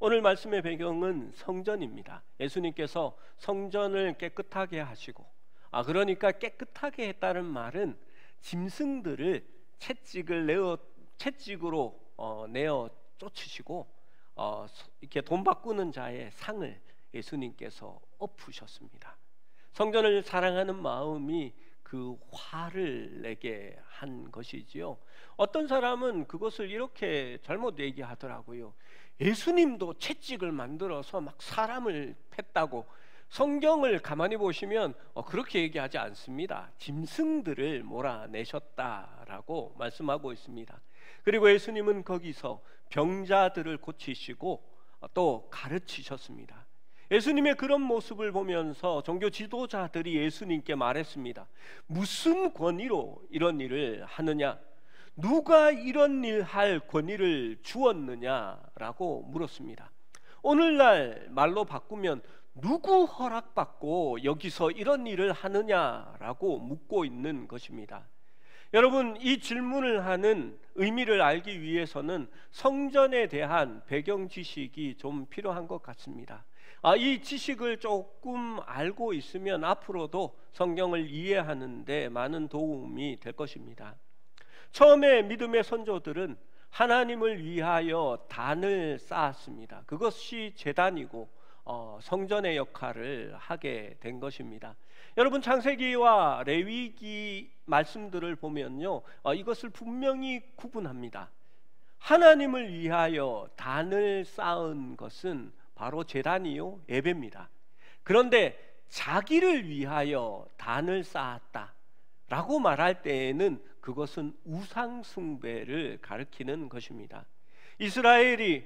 오늘 말씀의 배경은 성전입니다. 예수님께서 성전을 깨끗하게 하시고, 그러니까 깨끗하게 했다는 말은 짐승들을 채찍으로 내어 쫓으시고 이렇게 돈 바꾸는 자의 상을 예수님께서 엎으셨습니다. 성전을 사랑하는 마음이 그 화를 내게 한 것이지요. 어떤 사람은 그것을 이렇게 잘못 얘기하더라고요. 예수님도 채찍을 만들어서 막 사람을 팼다고. 성경을 가만히 보시면 그렇게 얘기하지 않습니다. 짐승들을 몰아내셨다라고 말씀하고 있습니다. 그리고 예수님은 거기서 병자들을 고치시고 또 가르치셨습니다. 예수님의 그런 모습을 보면서 종교 지도자들이 예수님께 말했습니다. 무슨 권위로 이런 일을 하느냐? 누가 이런 일 할 권위를 주었느냐라고 물었습니다. 오늘날 말로 바꾸면 누구 허락받고 여기서 이런 일을 하느냐라고 묻고 있는 것입니다. 여러분, 이 질문을 하는 의미를 알기 위해서는 성전에 대한 배경 지식이 좀 필요한 것 같습니다. 이 지식을 조금 알고 있으면 앞으로도 성경을 이해하는 데 많은 도움이 될 것입니다. 처음에 믿음의 선조들은 하나님을 위하여 단을 쌓았습니다. 그것이 제단이고 성전의 역할을 하게 된 것입니다. 여러분, 창세기와 레위기 말씀들을 보면요, 이것을 분명히 구분합니다. 하나님을 위하여 단을 쌓은 것은 바로 제단이요, 예배입니다. 그런데 자기를 위하여 단을 쌓았다라고 말할 때에는 그것은 우상 숭배를 가리키는 것입니다. 이스라엘이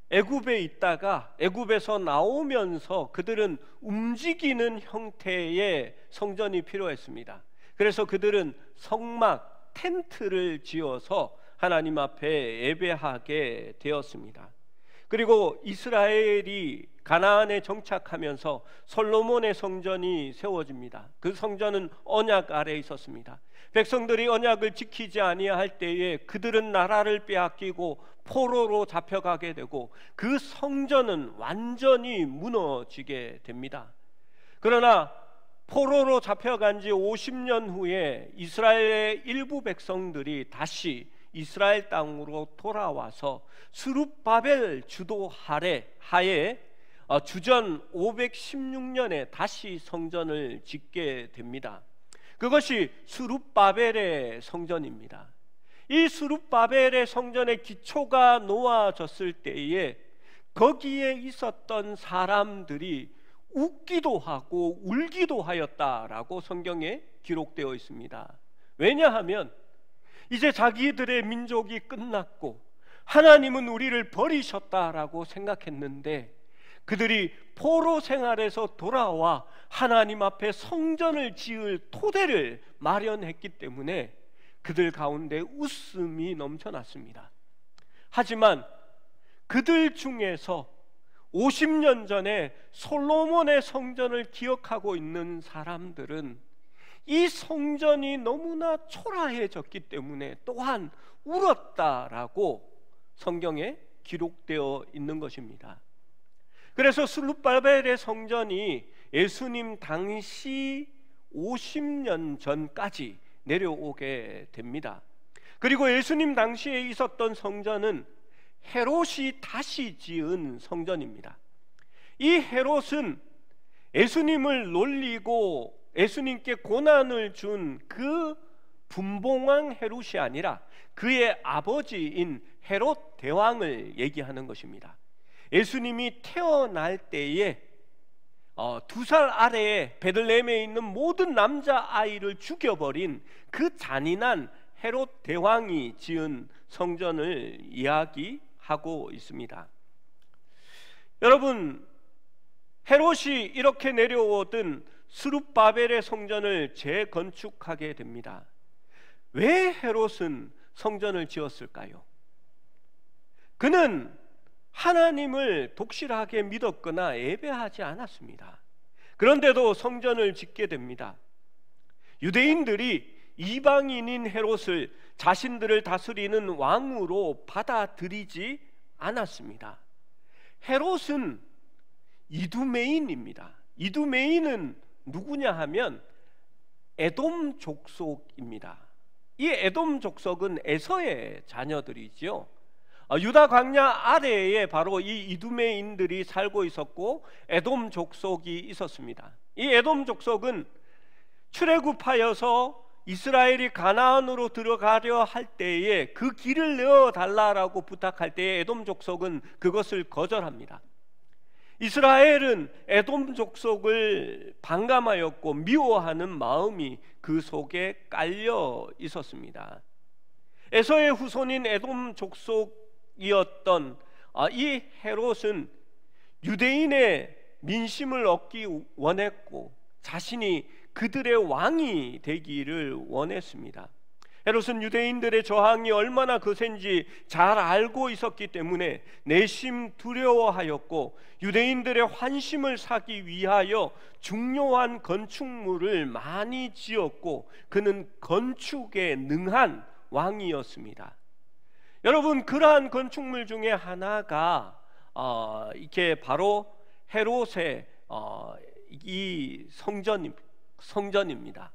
애굽에 있다가 애굽에서 나오면서 그들은 움직이는 형태의 성전이 필요했습니다. 그래서 그들은 성막, 텐트를 지어서 하나님 앞에 예배하게 되었습니다. 그리고 이스라엘이 가나안에 정착하면서 솔로몬의 성전이 세워집니다. 그 성전은 언약 아래에 있었습니다. 백성들이 언약을 지키지 아니할 때에 그들은 나라를 빼앗기고 포로로 잡혀가게 되고 그 성전은 완전히 무너지게 됩니다. 그러나 포로로 잡혀간 지 50년 후에 이스라엘의 일부 백성들이 다시 이스라엘 땅으로 돌아와서 스룹바벨 주도 하에 주전 516년에 다시 성전을 짓게 됩니다. 그것이 스룹바벨의 성전입니다. 이 스룹바벨의 성전의 기초가 놓아졌을 때에 거기에 있었던 사람들이 웃기도 하고 울기도 하였다라고 성경에 기록되어 있습니다. 왜냐하면 이제 자기들의 민족이 끝났고 하나님은 우리를 버리셨다라고 생각했는데 그들이 포로 생활에서 돌아와 하나님 앞에 성전을 지을 토대를 마련했기 때문에 그들 가운데 웃음이 넘쳐났습니다. 하지만 그들 중에서 50년 전에 솔로몬의 성전을 기억하고 있는 사람들은 이 성전이 너무나 초라해졌기 때문에 또한 울었다라고 성경에 기록되어 있는 것입니다. 그래서 스룹바벨의 성전이 예수님 당시 50년 전까지 내려오게 됩니다. 그리고 예수님 당시에 있었던 성전은 헤롯이 다시 지은 성전입니다. 이 헤롯은 예수님을 놀리고 예수님께 고난을 준 그 분봉왕 헤롯이 아니라 그의 아버지인 헤롯 대왕을 얘기하는 것입니다. 예수님이 태어날 때에 2살 아래에 베들레헴에 있는 모든 남자아이를 죽여버린 그 잔인한 헤롯 대왕이 지은 성전을 이야기하고 있습니다. 여러분, 헤롯이 이렇게 내려오던 스룹바벨의 성전을 재건축하게 됩니다. 왜 헤롯은 성전을 지었을까요? 그는 하나님을 독실하게 믿었거나 예배하지 않았습니다. 그런데도 성전을 짓게 됩니다. 유대인들이 이방인인 헤롯을 자신들을 다스리는 왕으로 받아들이지 않았습니다. 헤롯은 이두메인입니다. 이두메인은 누구냐 하면 에돔 족속입니다. 이 에돔 족속은 에서의 자녀들이지요. 유다 광야 아래에 바로 이 이두메인들이 살고 있었고 에돔 족속이 있었습니다. 이 에돔 족속은 출애굽하여서 이스라엘이 가나안으로 들어가려 할 때에 그 길을 내어달라고 부탁할 때에 에돔 족속은 그것을 거절합니다. 이스라엘은 에돔 족속을 반감하였고 미워하는 마음이 그 속에 깔려 있었습니다. 에서의 후손인 에돔 족속이었던 이 헤롯은 유대인의 민심을 얻기 원했고 자신이 그들의 왕이 되기를 원했습니다. 헤롯은 유대인들의 저항이 얼마나 거센지 잘 알고 있었기 때문에 내심 두려워하였고 유대인들의 환심을 사기 위하여 중요한 건축물을 많이 지었고 그는 건축에 능한 왕이었습니다. 여러분, 그러한 건축물 중에 하나가 이게 바로 헤롯의 이 성전입니다.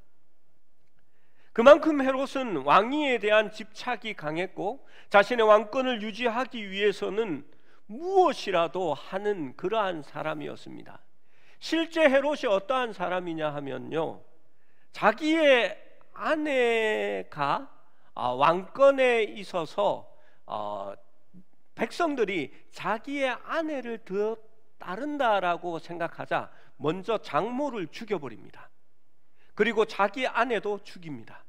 그만큼 헤롯은 왕위에 대한 집착이 강했고 자신의 왕권을 유지하기 위해서는 무엇이라도 하는 그러한 사람이었습니다. 실제 헤롯이 어떠한 사람이냐 하면요, 자기의 아내가 왕권에 있어서 백성들이 자기의 아내를 더 따른다라고 생각하자 먼저 장모를 죽여버립니다. 그리고 자기 아내도 죽입니다.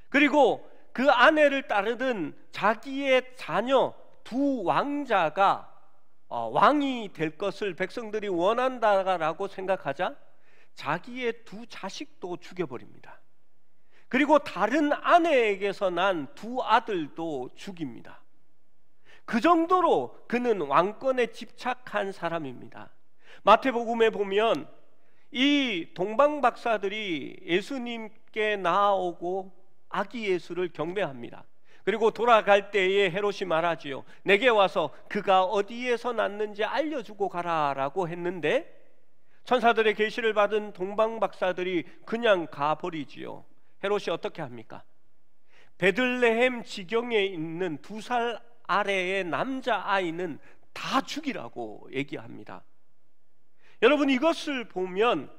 그리고 그 아내를 따르던 자기의 자녀 두 왕자가 왕이 될 것을 백성들이 원한다라고 생각하자 자기의 두 자식도 죽여버립니다. 그리고 다른 아내에게서 난 두 아들도 죽입니다. 그 정도로 그는 왕권에 집착한 사람입니다. 마태복음에 보면 이 동방 박사들이 예수님께 나아오고 아기 예수를 경배합니다. 그리고 돌아갈 때에 헤롯이 말하지요. 내게 와서 그가 어디에서 났는지 알려주고 가라라고 했는데 천사들의 계시를 받은 동방 박사들이 그냥 가버리지요. 헤롯이 어떻게 합니까? 베들레헴 지경에 있는 2살 아래의 남자아이는 다 죽이라고 얘기합니다. 여러분, 이것을 보면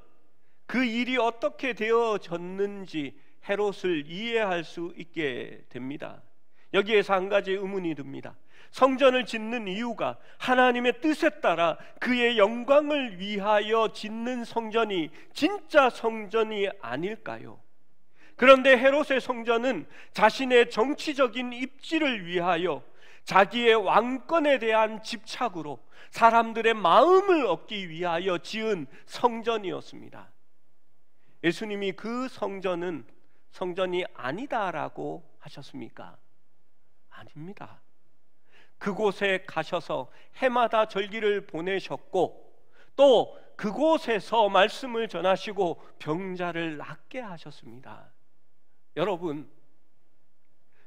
그 일이 어떻게 되어졌는지 헤롯을 이해할 수 있게 됩니다. 여기에서 한 가지 의문이 듭니다. 성전을 짓는 이유가 하나님의 뜻에 따라 그의 영광을 위하여 짓는 성전이 진짜 성전이 아닐까요? 그런데 헤롯의 성전은 자신의 정치적인 입지를 위하여 자기의 왕권에 대한 집착으로 사람들의 마음을 얻기 위하여 지은 성전이었습니다. 예수님이 그 성전은 성전이 아니다라고 하셨습니까? 아닙니다. 그곳에 가셔서 해마다 절기를 보내셨고 또 그곳에서 말씀을 전하시고 병자를 낫게 하셨습니다. 여러분,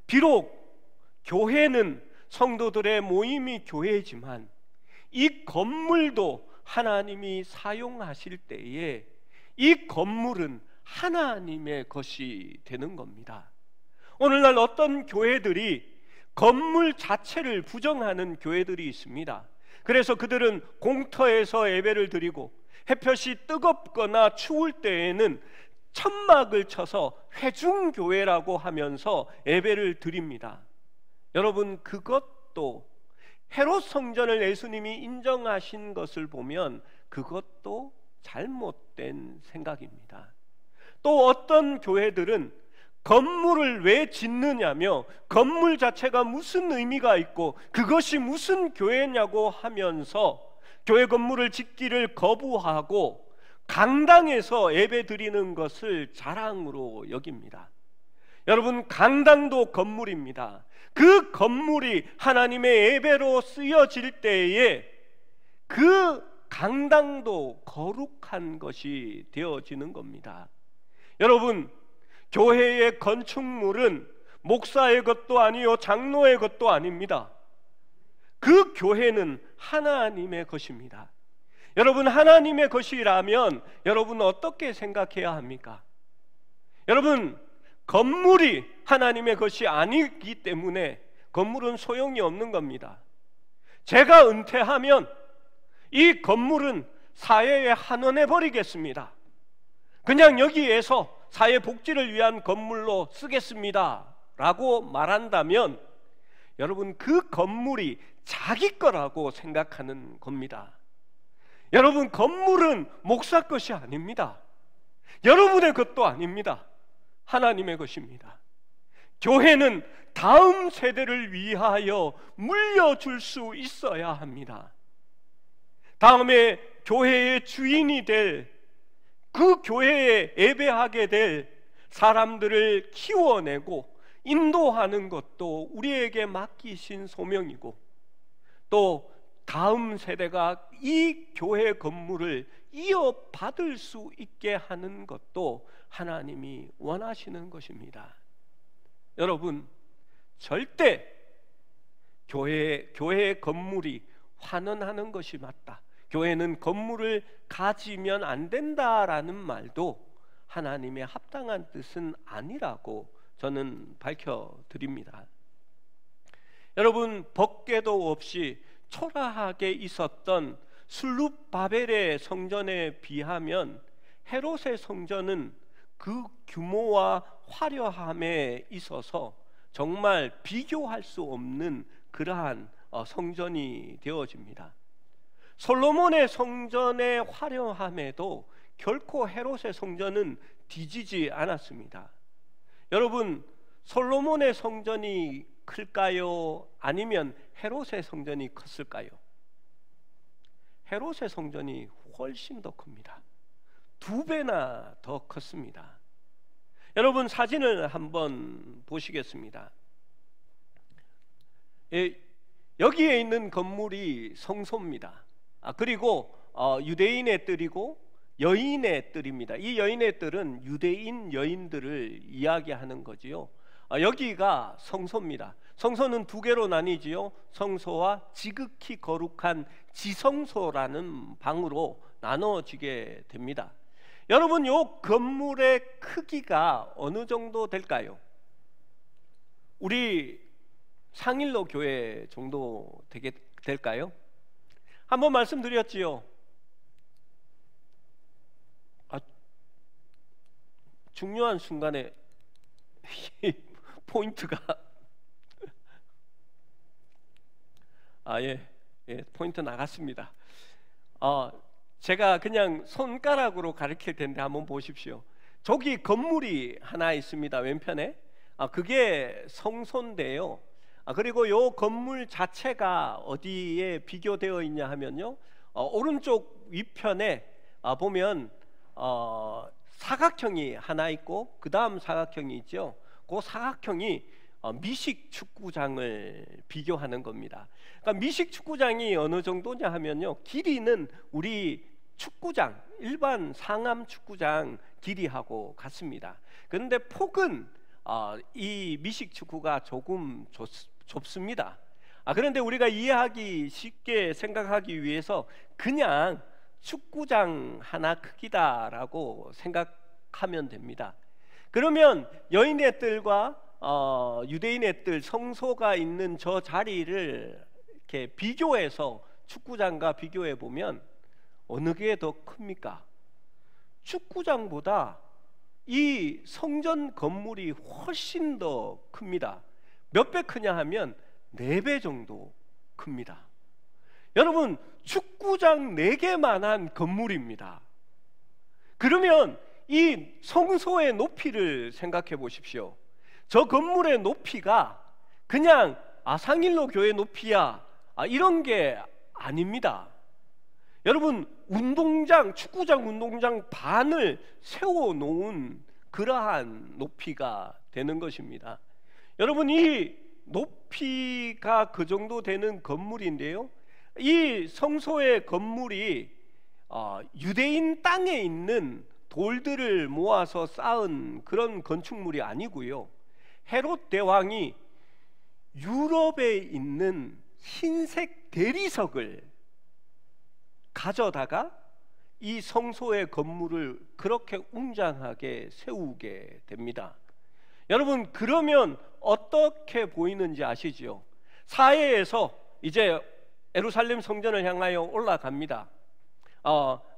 비록 교회는 성도들의 모임이 교회지만 이 건물도 하나님이 사용하실 때에 이 건물은 하나님의 것이 되는 겁니다. 오늘날 어떤 교회들이 건물 자체를 부정하는 교회들이 있습니다. 그래서 그들은 공터에서 예배를 드리고 햇볕이 뜨겁거나 추울 때에는 천막을 쳐서 회중교회라고 하면서 예배를 드립니다. 여러분, 그것도 헤롯 성전을 예수님이 인정하신 것을 보면 그것도 잘못된 생각입니다. 또 어떤 교회들은 건물을 왜 짓느냐며 건물 자체가 무슨 의미가 있고 그것이 무슨 교회냐고 하면서 교회 건물을 짓기를 거부하고 강당에서 예배 드리는 것을 자랑으로 여깁니다. 여러분, 강당도 건물입니다. 그 건물이 하나님의 예배로 쓰여질 때에 그 강당도 거룩한 것이 되어지는 겁니다. 여러분, 교회의 건축물은 목사의 것도 아니요 장로의 것도 아닙니다. 그 교회는 하나님의 것입니다. 여러분, 하나님의 것이라면 여러분 어떻게 생각해야 합니까? 여러분, 건물이 하나님의 것이 아니기 때문에 건물은 소용이 없는 겁니다. 제가 은퇴하면 이 건물은 사회에 환원해 버리겠습니다. 그냥 여기에서 사회복지를 위한 건물로 쓰겠습니다 라고 말한다면 여러분, 그 건물이 자기 거라고 생각하는 겁니다. 여러분, 건물은 목사 것이 아닙니다. 여러분의 것도 아닙니다. 하나님의 것입니다. 교회는 다음 세대를 위하여 물려줄 수 있어야 합니다. 다음에 교회의 주인이 될, 그 교회에 예배하게 될 사람들을 키워내고 인도하는 것도 우리에게 맡기신 소명이고, 또 다음 세대가 이 교회 건물을 이어받을 수 있게 하는 것도 하나님이 원하시는 것입니다. 여러분, 절대 교회의 건물이 환원하는 것이 맞다, 교회는 건물을 가지면 안 된다라는 말도 하나님의 합당한 뜻은 아니라고 저는 밝혀드립니다. 여러분, 법궤도 없이 초라하게 있었던 술룹바벨의 성전에 비하면 헤롯의 성전은 그 규모와 화려함에 있어서 정말 비교할 수 없는 그러한 성전이 되어집니다. 솔로몬의 성전의 화려함에도 결코 헤롯의 성전은 뒤지지 않았습니다. 여러분, 솔로몬의 성전이 클까요? 아니면 헤롯의 성전이 컸을까요? 헤롯의 성전이 훨씬 더 큽니다. 2배나 더 컸습니다. 여러분, 사진을 한번 보시겠습니다. 여기에 있는 건물이 성소입니다. 그리고 유대인의 뜰이고 여인의 뜰입니다. 이 여인의 뜰은 유대인 여인들을 이야기하는 거지요. 여기가 성소입니다. 성소는 2개로 나뉘지요. 성소와 지극히 거룩한 지성소라는 방으로 나눠지게 됩니다. 여러분, 이 건물의 크기가 어느 정도 될까요? 우리 상일로 교회 정도 될까요? 한번 말씀드렸지요. 중요한 순간에 포인트가 포인트 나갔습니다. 제가 그냥 손가락으로 가리킬 텐데 한번 보십시오. 저기 건물이 하나 있습니다. 왼편에. 그게 성소인데요. 그리고 요 건물 자체가 어디에 비교되어 있냐 하면요, 오른쪽 위편에 보면 사각형이 하나 있고 그 다음 사각형이 있죠. 그 사각형이 미식 축구장을 비교하는 겁니다. 그러니까 미식 축구장이 어느 정도냐 하면요, 길이는 우리 축구장, 일반 상암 축구장 길이하고 같습니다. 그런데 폭은 이 미식 축구가 조금 좁습니다. 그런데 우리가 이해하기 쉽게 생각하기 위해서 그냥 축구장 하나 크기다라고 생각하면 됩니다. 그러면 여인의 뜰과 유대인의 뜰, 성소가 있는 저 자리를 이렇게 비교해서 축구장과 비교해 보면 어느 게 더 큽니까? 축구장보다 이 성전 건물이 훨씬 더 큽니다. 몇 배 크냐 하면 4배 정도 큽니다. 여러분, 축구장 4개만한 건물입니다. 그러면 이 성소의 높이를 생각해 보십시오. 저 건물의 높이가 그냥 상일로 교회 높이야 이런 게 아닙니다. 여러분, 운동장, 축구장 운동장 반을 세워놓은 그러한 높이가 되는 것입니다. 여러분, 이 높이가 그 정도 되는 건물인데요, 이 성소의 건물이 유대인 땅에 있는 돌들을 모아서 쌓은 그런 건축물이 아니고요, 헤롯 대왕이 유럽에 있는 흰색 대리석을 가져다가 이 성소의 건물을 그렇게 웅장하게 세우게 됩니다. 여러분, 그러면 어떻게 보이는지 아시죠? 사해에서 이제 예루살렘 성전을 향하여 올라갑니다.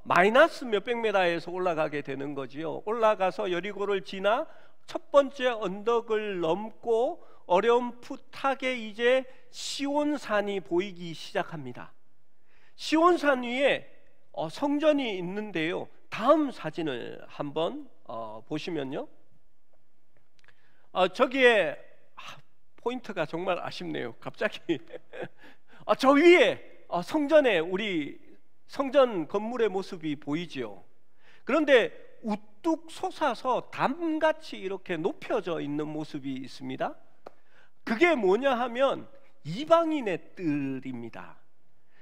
마이너스 몇백 미터에서 올라가게 되는 거지요. 올라가서 여리고를 지나 첫 번째 언덕을 넘고 어렴풋하게 이제 시온산이 보이기 시작합니다. 시온산 위에 성전이 있는데요. 다음 사진을 한번 보시면요. 저기에 포인트가 정말 아쉽네요. 갑자기 저 위에 성전에 우리 성전 건물의 모습이 보이지요. 그런데 우뚝 솟아서 담같이 이렇게 높여져 있는 모습이 있습니다. 그게 뭐냐 하면 이방인의 뜰입니다.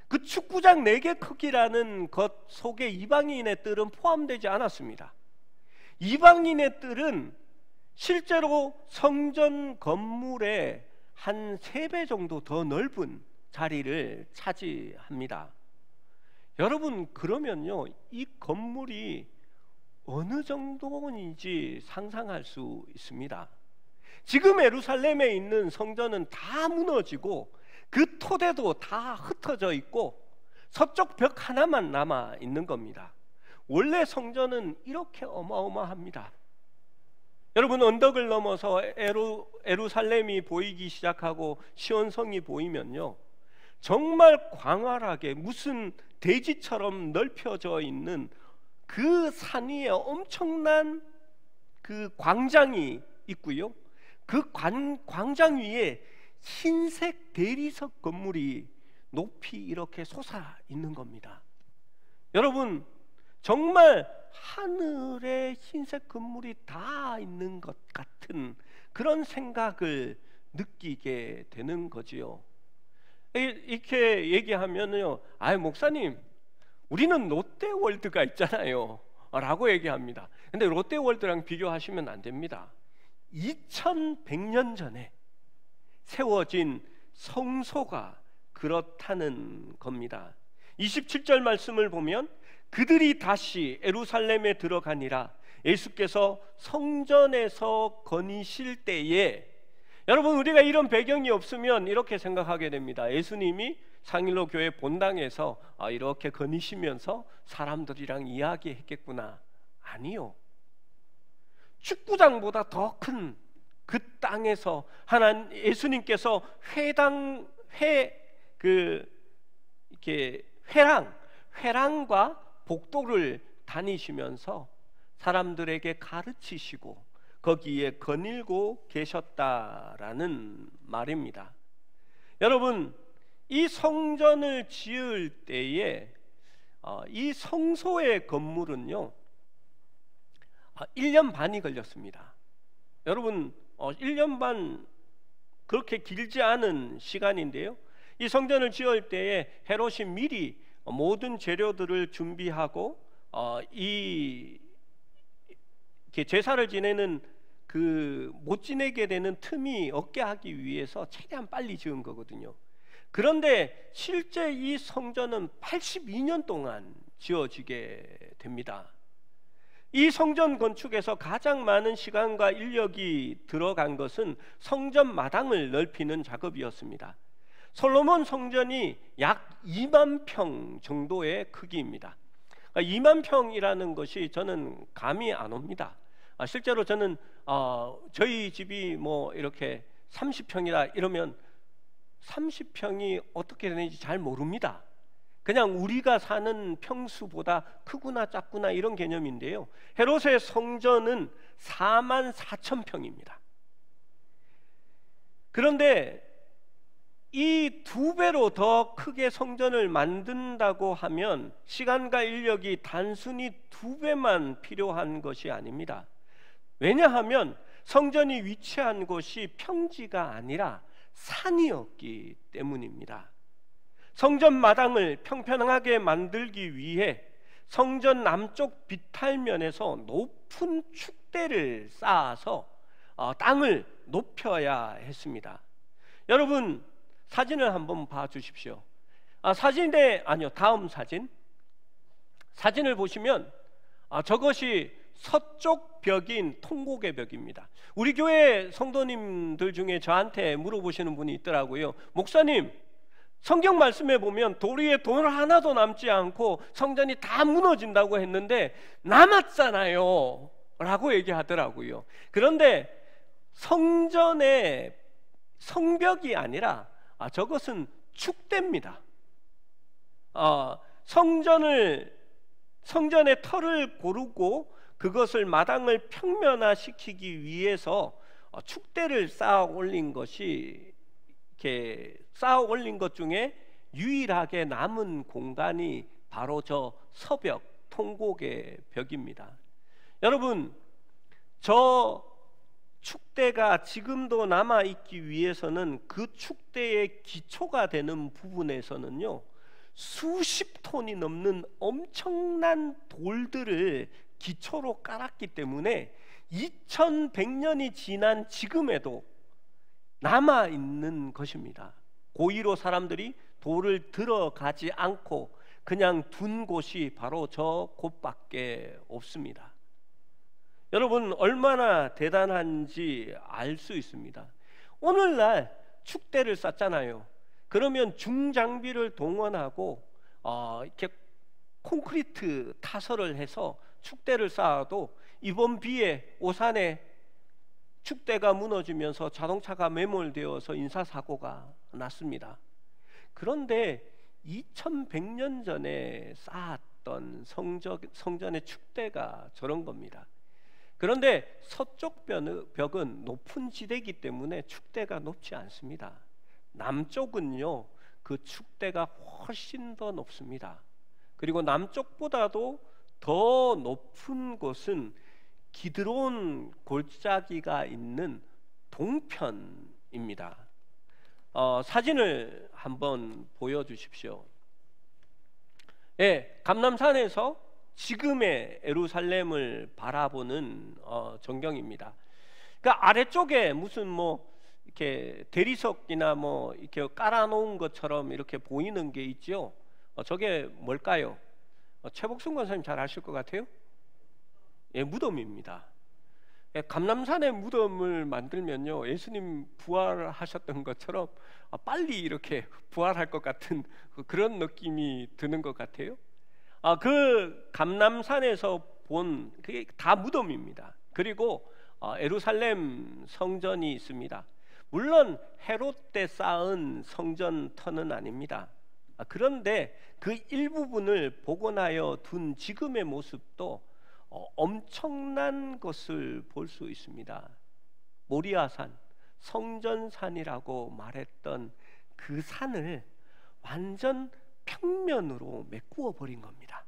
그 축구장 4개 크기라는 것 속에 이방인의 뜰은 포함되지 않았습니다. 이방인의 뜰은 실제로 성전 건물의 한 3배 정도 더 넓은 자리를 차지합니다. 여러분, 그러면요, 이 건물이 어느 정도인지 상상할 수 있습니다. 지금 예루살렘에 있는 성전은 다 무너지고 그 토대도 다 흩어져 있고 서쪽 벽 하나만 남아 있는 겁니다. 원래 성전은 이렇게 어마어마합니다. 여러분, 언덕을 넘어서 예루살렘이 보이기 시작하고 시온성이 보이면요, 정말 광활하게 무슨 대지처럼 넓혀져 있는 그 산 위에 엄청난 그 광장이 있고요. 그 광장 위에 흰색 대리석 건물이 높이 이렇게 솟아 있는 겁니다. 여러분, 정말 하늘에 흰색 건물이 다 있는 것 같은 그런 생각을 느끼게 되는 거지요. 이렇게 얘기하면요, 목사님, 우리는 롯데월드가 있잖아요 라고 얘기합니다. 근데 롯데월드랑 비교하시면 안 됩니다. 2100년 전에 세워진 성소가 그렇다는 겁니다. 27절 말씀을 보면 그들이 다시 예루살렘에 들어가니라. 예수께서 성전에서 거니실 때에, 여러분, 우리가 이런 배경이 없으면 이렇게 생각하게 됩니다. 예수님이 상일로 교회 본당에서 이렇게 거니시면서 사람들이랑 이야기했겠구나. 아니요. 축구장보다 더 큰 그 땅에서 예수님께서 회랑과 복도를 다니시면서 사람들에게 가르치시고 거기에 거닐고 계셨다라는 말입니다. 여러분, 이 성전을 지을 때에 이 성소의 건물은요 1년 반이 걸렸습니다. 여러분, 1년 반 그렇게 길지 않은 시간인데요, 이 성전을 지을 때에 헤롯이 미리 모든 재료들을 준비하고 제사를 지내는 못 지내게 되는 틈이 없게 하기 위해서 최대한 빨리 지은 거거든요. 그런데 실제 이 성전은 82년 동안 지어지게 됩니다. 이 성전 건축에서 가장 많은 시간과 인력이 들어간 것은 성전 마당을 넓히는 작업이었습니다. 솔로몬 성전이 약 2만 평 정도의 크기입니다. 2만 평이라는 것이 저는 감이 안 옵니다. 실제로 저는 저희 집이 뭐 이렇게 30평이라 이러면 30평이 어떻게 되는지 잘 모릅니다. 그냥 우리가 사는 평수보다 크구나 작구나 이런 개념인데요, 헤롯의 성전은 4만 4천 평입니다. 그런데 이 2배로 더 크게 성전을 만든다고 하면 시간과 인력이 단순히 2배만 필요한 것이 아닙니다. 왜냐하면 성전이 위치한 곳이 평지가 아니라 산이었기 때문입니다. 성전 마당을 평평하게 만들기 위해 성전 남쪽 비탈면에서 높은 축대를 쌓아서 땅을 높여야 했습니다. 여러분, 사진을 한번 봐 주십시오. 다음 사진을 보시면 저것이 서쪽 벽인 통곡의 벽입니다. 우리 교회 성도님들 중에 저한테 물어보시는 분이 있더라고요. 목사님, 성경 말씀에 보면 돌 위에 돌 하나도 남지 않고 성전이 다 무너진다고 했는데 남았잖아요 라고 얘기하더라고요. 그런데 성전의 성벽이 아니라 저것은 축대입니다. 성전의 털을 고르고 그것을 마당을 평면화시키기 위해서 축대를 쌓아 올린 것 중에 유일하게 남은 공간이 바로 저 서벽, 통곡의 벽입니다. 여러분, 저 축대가 지금도 남아있기 위해서는 그 축대의 기초가 되는 부분에서는요, 수십 톤이 넘는 엄청난 돌들을 기초로 깔았기 때문에 2100년이 지난 지금에도 남아있는 것입니다. 고의로 사람들이 돌을 들어가지 않고 그냥 둔 곳이 바로 저 곳밖에 없습니다. 여러분, 얼마나 대단한지 알 수 있습니다. 오늘날 축대를 쌓잖아요. 그러면 중장비를 동원하고 이렇게 콘크리트 타설을 해서 축대를 쌓아도 이번 비에 오산에 축대가 무너지면서 자동차가 매몰되어서 인사사고가 났습니다. 그런데 2100년 전에 쌓았던 성전의 축대가 저런 겁니다. 그런데 서쪽 벽은 높은 지대이기 때문에 축대가 높지 않습니다. 남쪽은요, 그 축대가 훨씬 더 높습니다. 그리고 남쪽보다도 더 높은 곳은 기드론 골짜기가 있는 동편입니다. 사진을 한번 보여주십시오. 감람산에서 지금의 예루살렘을 바라보는 전경입니다. 그러니까 아래쪽에 무슨 이렇게 대리석이나 이렇게 깔아놓은 것처럼 이렇게 보이는 게 있죠. 저게 뭘까요? 최복순 권사님 잘 아실 것 같아요. 무덤입니다. 감람산의 무덤을 만들면요, 예수님 부활하셨던 것처럼 빨리 이렇게 부활할 것 같은 그런 느낌이 드는 것 같아요. 그 감람산에서 본 그게 다 무덤입니다. 그리고 예루살렘 성전이 있습니다. 물론 헤롯 때 쌓은 성전터는 아닙니다. 그런데 그 일부분을 복원하여 둔 지금의 모습도 엄청난 것을 볼 수 있습니다. 모리아산, 성전산이라고 말했던 그 산을 완전 평면으로 메꾸어 버린 겁니다.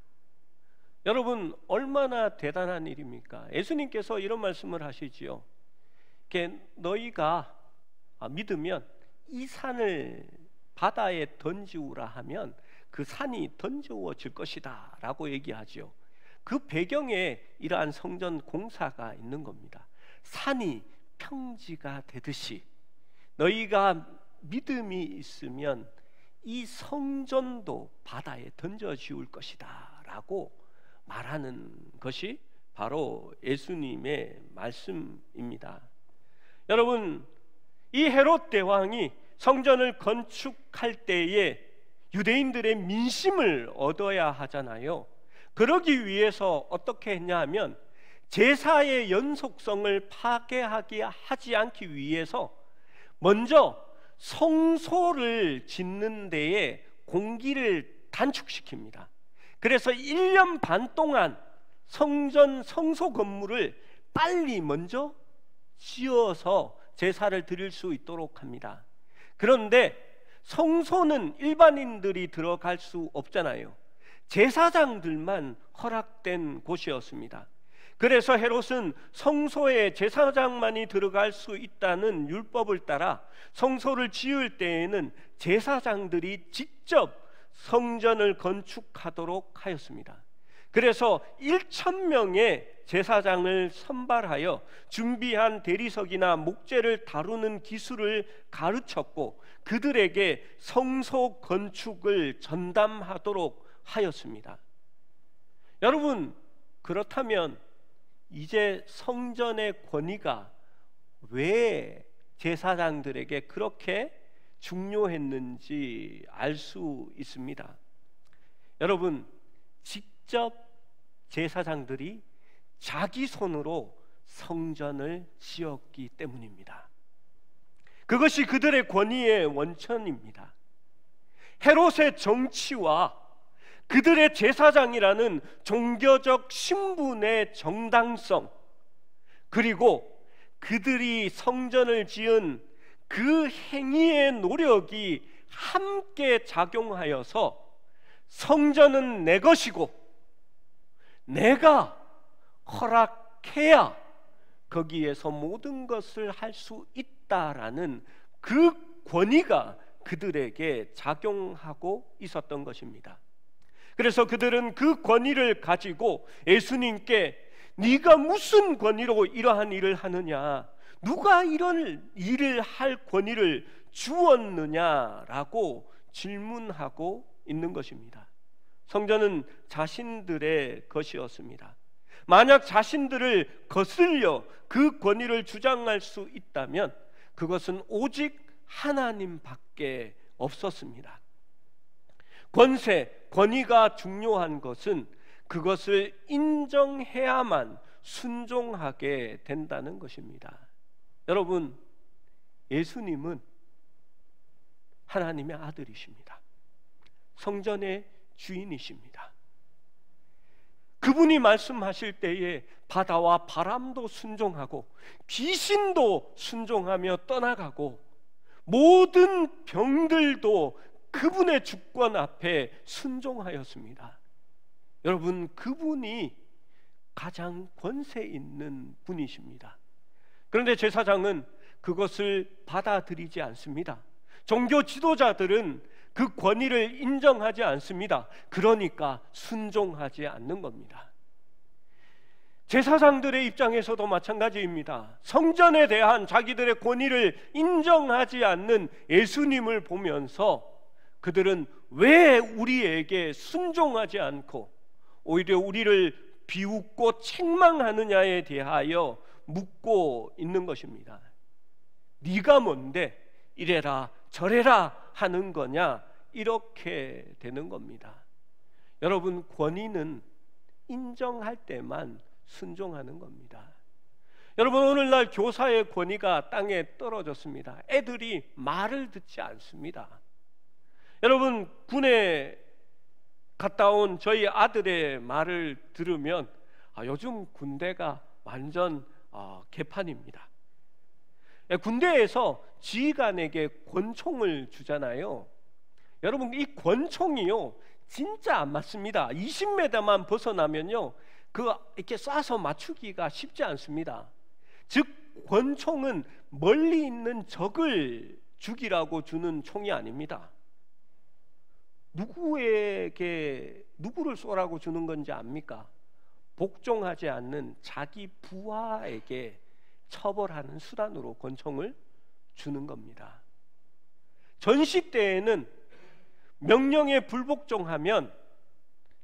여러분, 얼마나 대단한 일입니까? 예수님께서 이런 말씀을 하시지요. 너희가 믿으면 이 산을 바다에 던지우라 하면 그 산이 던져질 것이다 라고 얘기하죠. 그 배경에 이러한 성전 공사가 있는 겁니다. 산이 평지가 되듯이 너희가 믿음이 있으면 이 성전도 바다에 던져지울 것이다 라고 말하는 것이 바로 예수님의 말씀입니다. 여러분, 이 헤롯 대왕이 성전을 건축할 때에 유대인들의 민심을 얻어야 하잖아요. 그러기 위해서 어떻게 했냐 하면 제사의 연속성을 하지 않기 위해서 먼저 성소를 짓는 데에 공기를 단축시킵니다. 그래서 1년 반 동안 성소 건물을 빨리 먼저 지어서 제사를 드릴 수 있도록 합니다. 그런데 성소는 일반인들이 들어갈 수 없잖아요. 제사장들만 허락된 곳이었습니다. 그래서 헤롯은 성소에 제사장만이 들어갈 수 있다는 율법을 따라 성소를 지을 때에는 제사장들이 직접 성전을 건축하도록 하였습니다. 그래서 1,000명의 제사장을 선발하여 준비한 대리석이나 목재를 다루는 기술을 가르쳤고 그들에게 성소 건축을 전담하도록 하였습니다. 여러분, 그렇다면 이제 성전의 권위가 왜 제사장들에게 그렇게 중요했는지 알 수 있습니다. 여러분, 직접 제사장들이 자기 손으로 성전을 지었기 때문입니다. 그것이 그들의 권위의 원천입니다. 헤롯의 정치와 그들의 제사장이라는 종교적 신분의 정당성, 그리고 그들이 성전을 지은 그 행위의 노력이 함께 작용하여서 성전은 내 것이고 내가 허락해야 거기에서 모든 것을 할 수 있다라는 그 권위가 그들에게 작용하고 있었던 것입니다. 그래서 그들은 그 권위를 가지고 예수님께 네가 무슨 권위로 이러한 일을 하느냐, 누가 이런 일을 할 권위를 주었느냐라고 질문하고 있는 것입니다. 성전은 자신들의 것이었습니다. 만약 자신들을 거슬려 그 권위를 주장할 수 있다면 그것은 오직 하나님밖에 없었습니다. 권세, 권위가 중요한 것은 그것을 인정해야만 순종하게 된다는 것입니다. 여러분, 예수님은 하나님의 아들이십니다. 성전의 주인이십니다. 그분이 말씀하실 때에 바다와 바람도 순종하고 귀신도 순종하며 떠나가고 모든 병들도 그분의 주권 앞에 순종하였습니다. 여러분, 그분이 가장 권세 있는 분이십니다. 그런데 제사장은 그것을 받아들이지 않습니다. 종교 지도자들은 그 권위를 인정하지 않습니다. 그러니까 순종하지 않는 겁니다. 제사장들의 입장에서도 마찬가지입니다. 성전에 대한 자기들의 권위를 인정하지 않는 예수님을 보면서 그들은 왜 우리에게 순종하지 않고 오히려 우리를 비웃고 책망하느냐에 대하여 묻고 있는 것입니다. 네가 뭔데 이래라 저래라 하는 거냐, 이렇게 되는 겁니다. 여러분, 권위는 인정할 때만 순종하는 겁니다. 여러분, 오늘날 교사의 권위가 땅에 떨어졌습니다. 애들이 말을 듣지 않습니다. 여러분, 군에 갔다 온 저희 아들의 말을 들으면 요즘 군대가 완전 개판입니다. 군대에서 지휘관에게 권총을 주잖아요. 여러분, 이 권총이요 진짜 안 맞습니다. 20m만 벗어나면요 이렇게 쏴서 맞추기가 쉽지 않습니다. 즉 권총은 멀리 있는 적을 죽이라고 주는 총이 아닙니다. 누구를 쏘라고 주는 건지 압니까? 복종하지 않는 자기 부하에게 처벌하는 수단으로 권총을 주는 겁니다. 전시 때에는 명령에 불복종하면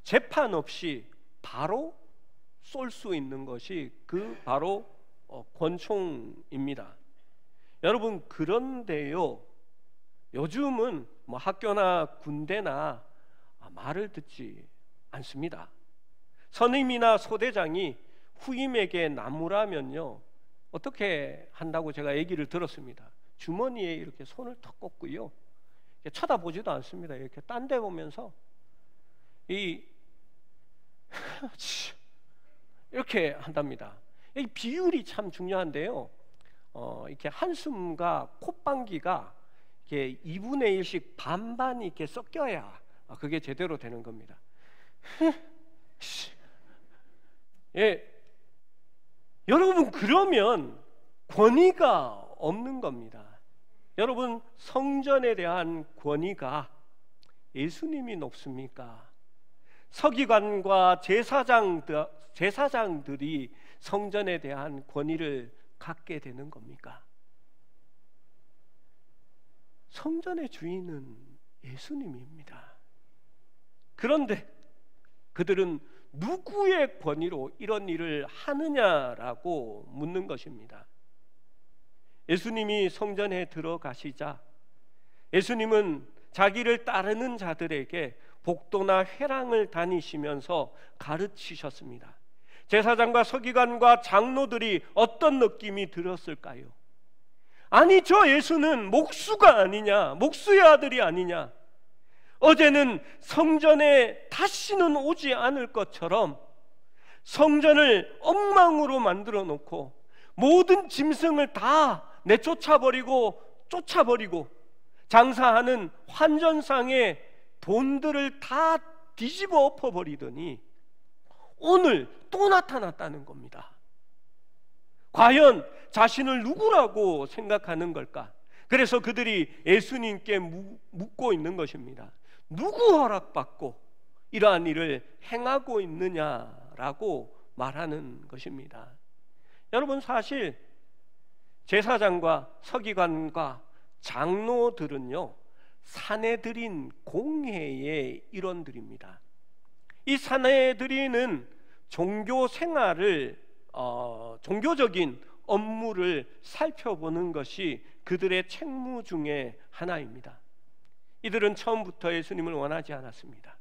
재판 없이 바로 쏠 수 있는 것이 바로 권총입니다. 여러분, 그런데요 요즘은 학교나 군대나 말을 듣지 않습니다. 선임이나 소대장이 후임에게 나무라면요 어떻게 한다고 제가 얘기를 들었습니다. 주머니에 이렇게 손을 턱 꽂고요 쳐다보지도 않습니다. 이렇게 딴 데 보면서 이렇게 한답니다. 이 비율이 참 중요한데요. 이렇게 한숨과 콧방귀가 이렇게 2분의 1씩 반반이 이렇게 섞여야 그게 제대로 되는 겁니다. 예, 여러분, 그러면 권위가 없는 겁니다. 여러분, 성전에 대한 권위가 예수님이 높습니까? 서기관과 제사장들이 성전에 대한 권위를 갖게 되는 겁니까? 성전의 주인은 예수님입니다. 그런데 그들은 누구의 권위로 이런 일을 하느냐라고 묻는 것입니다. 예수님이 성전에 들어가시자 예수님은 자기를 따르는 자들에게 복도나 회랑을 다니시면서 가르치셨습니다. 제사장과 서기관과 장로들이 어떤 느낌이 들었을까요? 아니, 저 예수는 목수가 아니냐, 목수의 아들이 아니냐, 어제는 성전에 다시는 오지 않을 것처럼 성전을 엉망으로 만들어 놓고 모든 짐승을 다 내쫓아버리고 쫓아버리고 장사하는 환전상의 돈들을 다 뒤집어 엎어버리더니 오늘 또 나타났다는 겁니다. 과연 자신을 누구라고 생각하는 걸까? 그래서 그들이 예수님께 묻고 있는 것입니다. 누구 허락받고 이러한 일을 행하고 있느냐라고 말하는 것입니다. 여러분, 사실 제사장과 서기관과 장로들은요, 사내들인 공회의 일원들입니다. 이 사내들이는 종교 생활을 종교적인 업무를 살펴보는 것이 그들의 책무 중에 하나입니다. 이들은 처음부터 예수님을 원하지 않았습니다.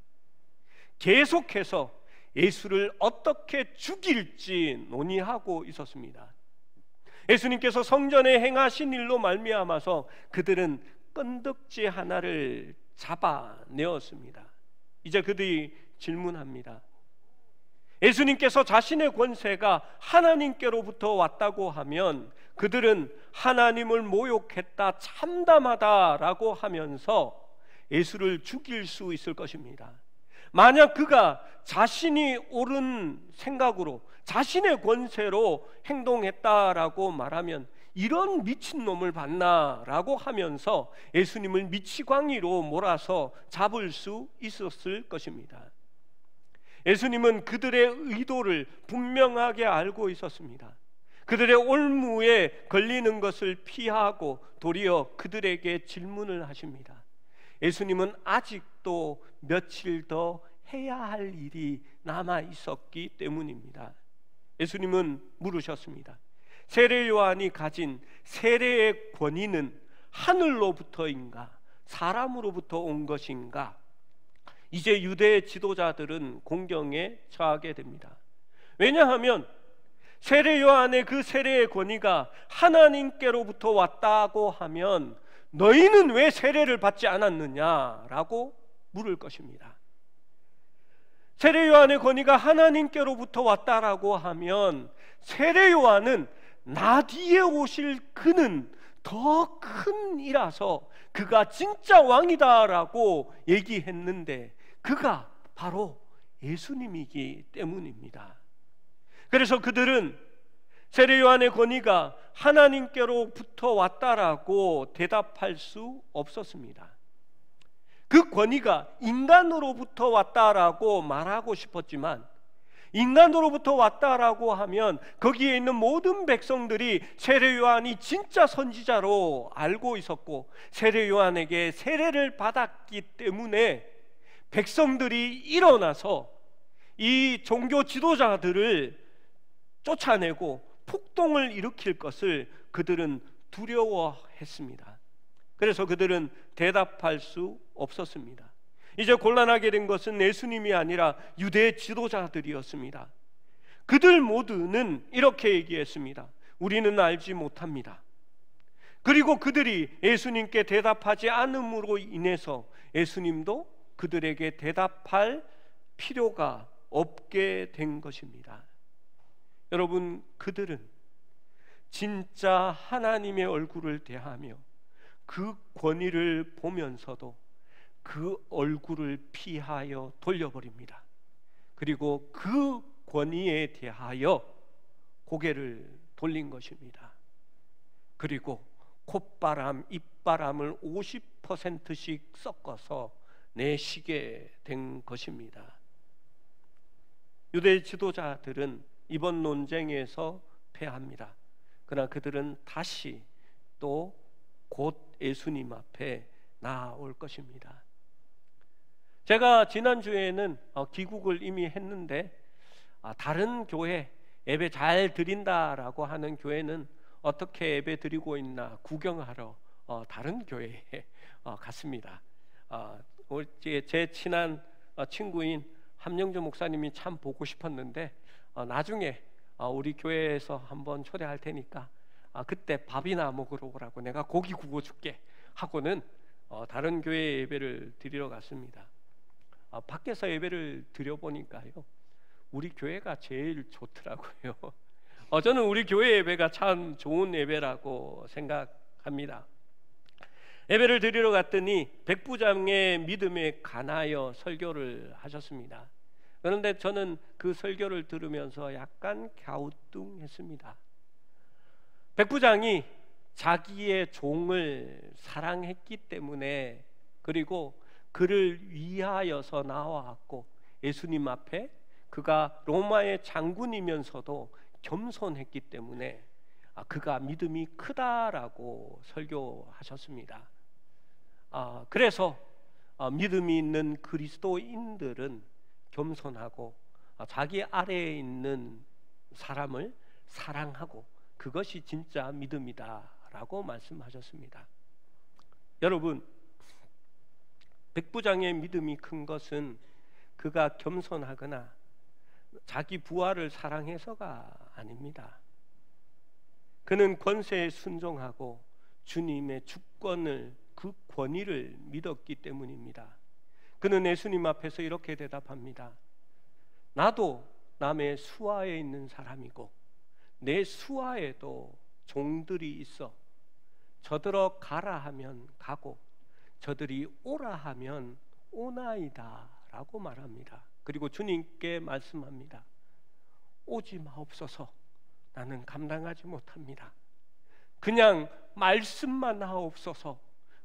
계속해서 예수를 어떻게 죽일지 논의하고 있었습니다. 예수님께서 성전에 행하신 일로 말미암아서 그들은 끈덕지 하나를 잡아내었습니다. 이제 그들이 질문합니다. 예수님께서 자신의 권세가 하나님께로부터 왔다고 하면 그들은 하나님을 모욕했다, 참담하다라고 하면서 예수를 죽일 수 있을 것입니다. 만약 그가 자신이 옳은 생각으로 자신의 권세로 행동했다라고 말하면 이런 미친놈을 봤나라고 하면서 예수님을 미치광이로 몰아서 잡을 수 있었을 것입니다. 예수님은 그들의 의도를 분명하게 알고 있었습니다. 그들의 올무에 걸리는 것을 피하고 도리어 그들에게 질문을 하십니다. 예수님은 아직도 며칠 더 해야 할 일이 남아 있었기 때문입니다. 예수님은 물으셨습니다. 세례 요한이 가진 세례의 권위는 하늘로부터인가 사람으로부터 온 것인가? 이제 유대 지도자들은 공경에 처하게 됩니다. 왜냐하면 세례 요한의 그 세례의 권위가 하나님께로부터 왔다고 하면 너희는 왜 세례를 받지 않았느냐라고 물을 것입니다. 세례 요한의 권위가 하나님께로부터 왔다라고 하면 세례 요한은 나 뒤에 오실 그는 더 큰 이라서 그가 진짜 왕이다라고 얘기했는데 그가 바로 예수님이기 때문입니다. 그래서 그들은 세례 요한의 권위가 하나님께로부터 왔다라고 대답할 수 없었습니다. 그 권위가 인간으로부터 왔다라고 말하고 싶었지만 인간으로부터 왔다라고 하면 거기에 있는 모든 백성들이 세례 요한이 진짜 선지자로 알고 있었고 세례 요한에게 세례를 받았기 때문에 백성들이 일어나서 이 종교 지도자들을 쫓아내고 폭동을 일으킬 것을 그들은 두려워했습니다. 그래서 그들은 대답할 수 없었습니다. 이제 곤란하게 된 것은 예수님이 아니라 유대 지도자들이었습니다. 그들 모두는 이렇게 얘기했습니다. 우리는 알지 못합니다. 그리고 그들이 예수님께 대답하지 않음으로 인해서 예수님도 그들에게 대답할 필요가 없게 된 것입니다. 여러분, 그들은 진짜 하나님의 얼굴을 대하며 그 권위를 보면서도 그 얼굴을 피하여 돌려버립니다. 그리고 그 권위에 대하여 고개를 돌린 것입니다. 그리고 콧바람, 입바람을 50%씩 섞어서 내쉬게 된 것입니다. 유대 지도자들은 이번 논쟁에서 패합니다. 그러나 그들은 다시 또 곧 예수님 앞에 나아올 것입니다. 제가 지난주에는 귀국을 이미 했는데 다른 교회 예배 잘 드린다라고 하는 교회는 어떻게 예배 드리고 있나 구경하러 다른 교회에 갔습니다. 제 친한 친구인 함영주 목사님이 참 보고 싶었는데 나중에 우리 교회에서 한번 초대할 테니까 그때 밥이나 먹으러 오라고 내가 고기 구워줄게 하고는 다른 교회 예배를 드리러 갔습니다. 밖에서 예배를 드려보니까요, 우리 교회가 제일 좋더라고요. 저는 우리 교회 예배가 참 좋은 예배라고 생각합니다. 예배를 드리러 갔더니 백부장의 믿음에 관하여 설교를 하셨습니다. 그런데 저는 그 설교를 들으면서 약간 갸우뚱했습니다. 백부장이 자기의 종을 사랑했기 때문에, 그리고 그를 위하여서 나와왔고 예수님 앞에 그가 로마의 장군이면서도 겸손했기 때문에 그가 믿음이 크다라고 설교하셨습니다. 그래서 믿음이 있는 그리스도인들은 겸손하고 자기 아래에 있는 사람을 사랑하고 그것이 진짜 믿음이다라고 말씀하셨습니다. 여러분, 백부장의 믿음이 큰 것은 그가 겸손하거나 자기 부하를 사랑해서가 아닙니다. 그는 권세에 순종하고 주님의 주권을, 그 권위를 믿었기 때문입니다. 그는 예수님 앞에서 이렇게 대답합니다. 나도 남의 수하에 있는 사람이고 내 수하에도 종들이 있어. 저들어 가라 하면 가고 저들이 오라 하면 오나이다 라고 말합니다. 그리고 주님께 말씀합니다. 오지 마옵소서. 나는 감당하지 못합니다. 그냥 말씀만 하옵소서.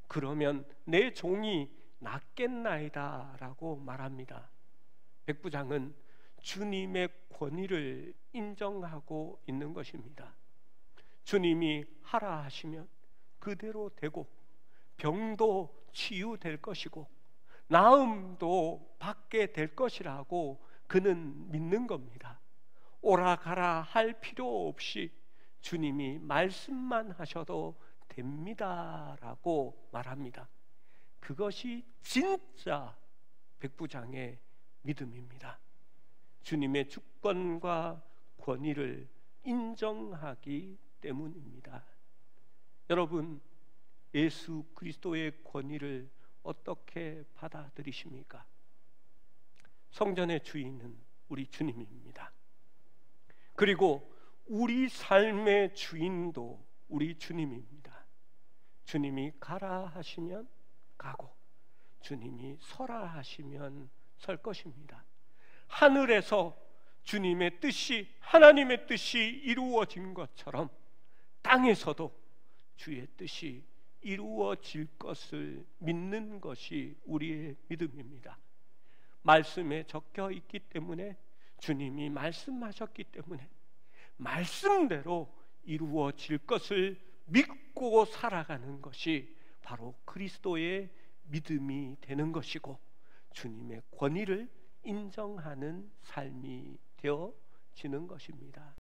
그러면 내 종이 낫겠나이다 라고 말합니다. 백부장은 주님의 권위를 인정하고 있는 것입니다. 주님이 하라 하시면 그대로 되고 병도 치유될 것이고 나음도 받게 될 것이라고 그는 믿는 겁니다. 오라 가라 할 필요 없이 주님이 말씀만 하셔도 됩니다라고 말합니다. 그것이 진짜 백부장의 믿음입니다. 주님의 주권과 권위를 인정하기 때문입니다. 여러분, 예수 그리스도의 권위를 어떻게 받아들이십니까? 성전의 주인은 우리 주님입니다. 그리고 우리 삶의 주인도 우리 주님입니다. 주님이 가라 하시면 가고 주님이 서라 하시면 설 것입니다. 하늘에서 주님의 뜻이, 하나님의 뜻이 이루어진 것처럼 땅에서도 주의 뜻이 이루어질 것을 믿는 것이 우리의 믿음입니다. 말씀에 적혀 있기 때문에, 주님이 말씀하셨기 때문에 말씀대로 이루어질 것을 믿고 살아가는 것이 바로 그리스도의 믿음이 되는 것이고 주님의 권위를 인정하는 삶이 되어지는 것입니다.